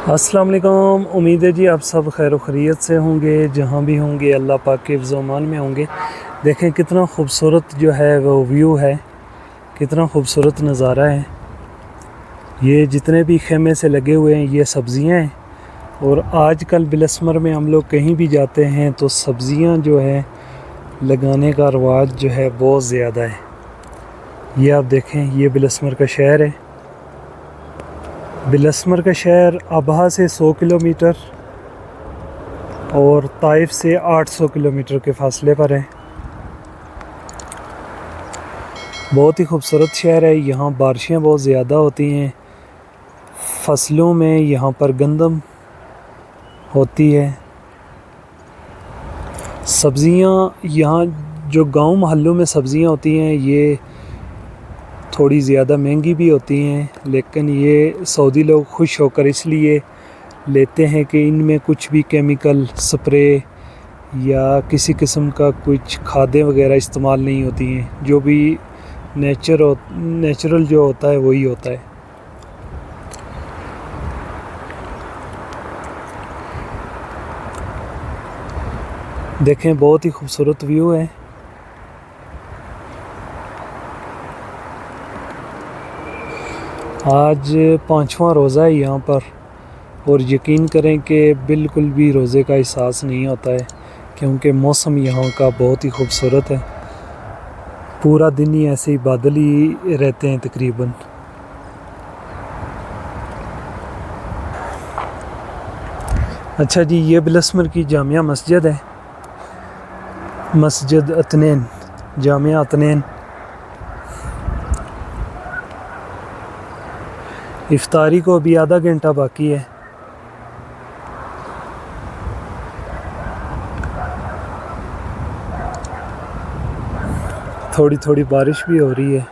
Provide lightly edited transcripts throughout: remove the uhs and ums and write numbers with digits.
अस्सलाम वालेकुम। उम्मीद है जी आप सब खैर व खैरियत से होंगे, जहाँ भी होंगे अल्लाह पाक के हिफ्ज़-ओ-अमान में होंगे। देखें कितना खूबसूरत जो है वो व्यू है, कितना खूबसूरत नज़ारा है। ये जितने भी खेमे से लगे हुए हैं ये सब्ज़ियाँ हैं, और आजकल बिलस्मर में हम लोग कहीं भी जाते हैं तो सब्ज़ियाँ जो है लगाने का रवाज जो है बहुत ज़्यादा है। ये आप देखें, ये बिलस्मर का शहर है। बिलस्मर का शहर अबहा से 100 किलोमीटर और ताइफ से 800 किलोमीटर के फासले पर है। बहुत ही खूबसूरत शहर है। यहाँ बारिशें बहुत ज़्यादा होती हैं। फसलों में यहाँ पर गंदम होती है। सब्ज़ियाँ यहाँ जो गांव महल्लों में सब्ज़ियाँ होती हैं ये थोड़ी ज़्यादा महंगी भी होती हैं, लेकिन ये सऊदी लोग खुश होकर इसलिए लेते हैं कि इनमें कुछ भी केमिकल स्प्रे या किसी किस्म का कुछ खादें वगैरह इस्तेमाल नहीं होती हैं। जो भी नेचुरल जो होता है वही होता है। देखें बहुत ही खूबसूरत व्यू है। आज 5वां रोज़ा है यहाँ पर, और यकीन करें कि बिल्कुल भी रोज़े का एहसास नहीं होता है, क्योंकि मौसम यहाँ का बहुत ही खूबसूरत है। पूरा दिन ही ऐसे ही बादल ही रहते हैं तकरीबन। अच्छा जी, ये बिलस्मर की जामिया मस्जिद है, मस्जिद अतनैन, जामिया अतनैन। इफ्तारी को अभी आधा घंटा बाकी है। थोड़ी थोड़ी बारिश भी हो रही है।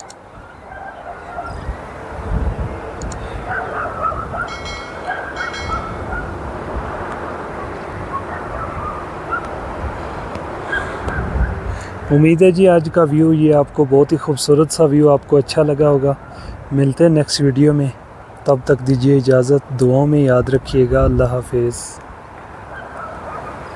उम्मीद है जी आज का व्यू ये आपको बहुत ही खूबसूरत सा व्यू आपको अच्छा लगा होगा। मिलते हैं नेक्स्ट वीडियो में, तब तक दीजिए इजाज़त। दुआओं में याद रखिएगा। अल्लाह हाफिज़।